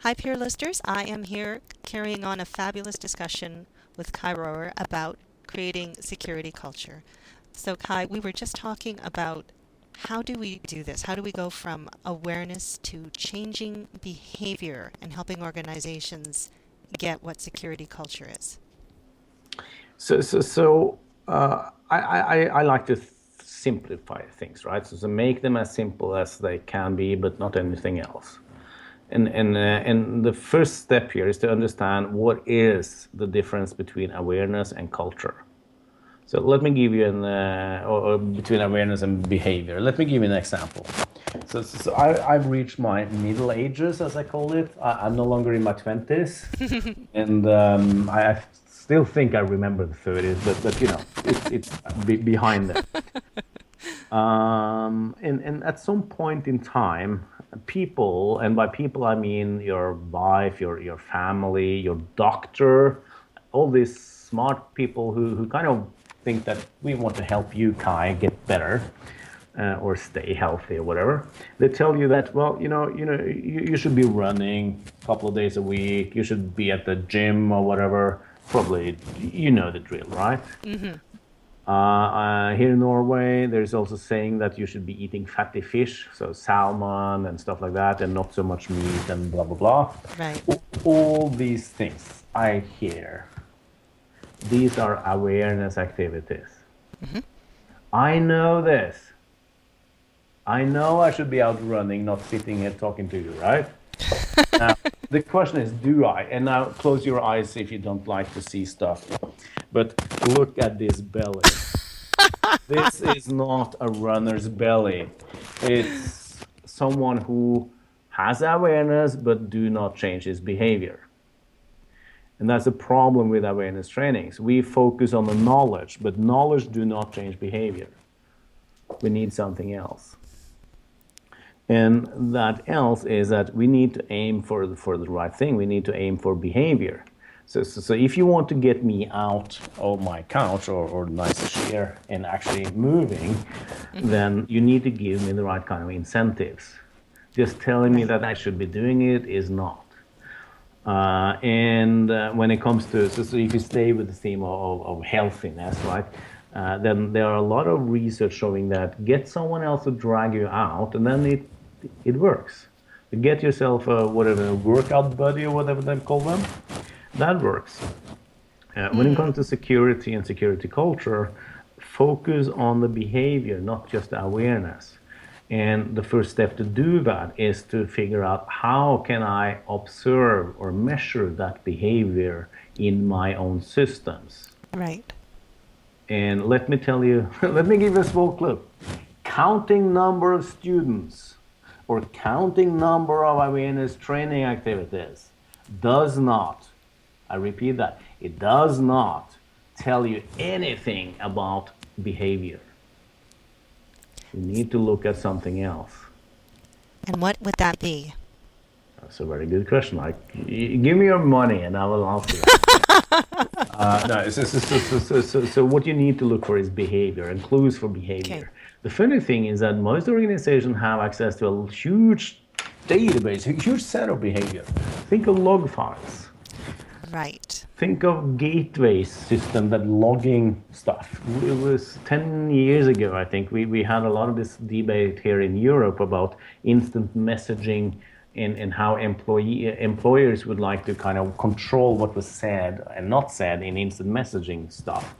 Hi, peer listeners. I am here carrying on a fabulous discussion with Kai Rohrer about creating security culture. So, Kai, we were just talking about how do we do this? How do we go from awareness to changing behavior and helping organizations get what security culture is? I like to simplify things, right? So make them as simple as they can be, but not anything else. And the first step here is to understand what is the difference between awareness and culture. So let me give you or between awareness and behavior. Let me give you an example. I've reached my middle ages, as I call it. I'm no longer in my 20s, and I still think I remember the 30s, but it's behind that. And at some point in time, people, and by people I mean your wife, your family, your doctor, all these smart people who kind of think that we want to help you, Kai, get better or stay healthy or whatever. They tell you that, well, you should be running a couple of days a week. You should be at the gym or whatever. Probably, you know the drill, right? Mm-hmm. Here in Norway, there's also saying that you should be eating fatty fish, so salmon and stuff like that, and not so much meat and blah, blah, blah. Right. All these things I hear, these are awareness activities. Mm-hmm. I know this. I know I should be out running, not sitting here talking to you, right? Now, the question is, do I? And now close your eyes if you don't like to see stuff. But look at this belly. This is not a runner's belly. It's someone who has awareness but do not change his behavior. And that's the problem with awareness trainings. We focus on the knowledge, but knowledge do not change behavior. We need something else. And that else is that we need to aim for the right thing. We need to aim for behavior. So if you want to get me out of my couch or nice chair and actually moving, then you need to give me the right kind of incentives. Just telling me that I should be doing it is not. And when it comes to, so if you stay with the theme of healthiness, right, then there are a lot of research showing that get someone else to drag you out, and then it works. You get yourself a workout buddy or whatever they call them. That works. When it comes to security and security culture, focus on the behavior, not just the awareness. And the first step to do that is to figure out how can I observe or measure that behavior in my own systems. Right. And let me tell you, let me give you a small clue. Counting number of students or counting number of awareness training activities does not, I repeat that, it does not tell you anything about behavior. You need to look at something else. And what would that be? That's a very good question. Give me your money and I will answer it. So what you need to look for is behavior and clues for behavior. Okay. The funny thing is that most organizations have access to a huge database, a huge set of behavior. Think of log files. Right. Think of gateway system that logging stuff. It was 10 years ago, I think, we had a lot of this debate here in Europe about instant messaging and how employers would like to kind of control what was said and not said in instant messaging stuff.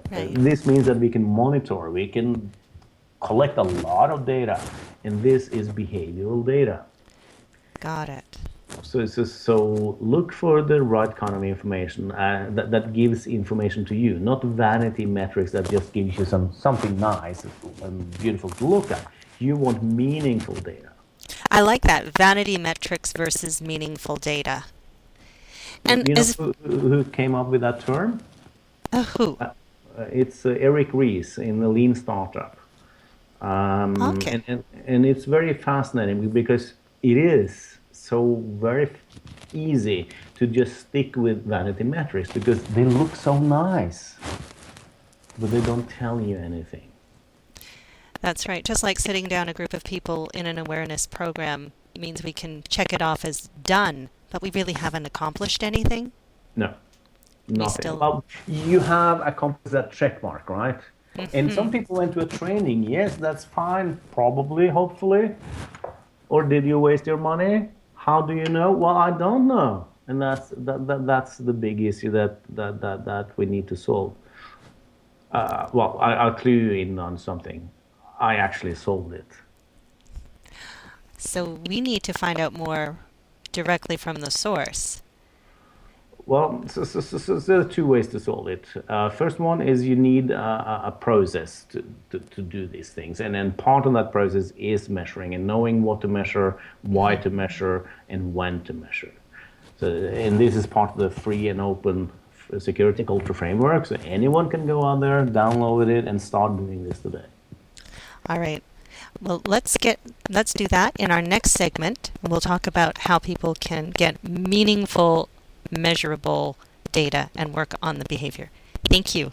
Right. This means that we can monitor, we can collect a lot of data, and this is behavioral data. Got it. So look for the right kind of information that gives information to you, not vanity metrics that just gives you something nice and beautiful to look at. You want meaningful data. I like that. Vanity metrics versus meaningful data. And You know who came up with that term? who? It's Eric Ries in the Lean Startup. Okay. And it's very fascinating because it is so very easy to just stick with vanity metrics because they look so nice, but they don't tell you anything. That's right. Just like sitting down a group of people in an awareness program means we can check it off as done, but we really haven't accomplished anything. No, We nothing. still. Well, you have accomplished that check mark, right? And some Hmm. people went to a training. Yes, that's fine, probably, hopefully. Or did you waste your money? How do you know? Well, I don't know. And that's the big issue that we need to solve. Well, I'll clue you in on something. I actually solved it. So we need to find out more directly from the source. Well, so there are two ways to solve it. First one is you need a process to do these things. And then part of that process is measuring and knowing what to measure, why to measure, and when to measure. So, and this is part of the free and open security culture framework. So anyone can go out there, download it, and start doing this today. All right. Well, let's do that in our next segment. We'll talk about how people can get meaningful, measurable data and work on the behavior. Thank you.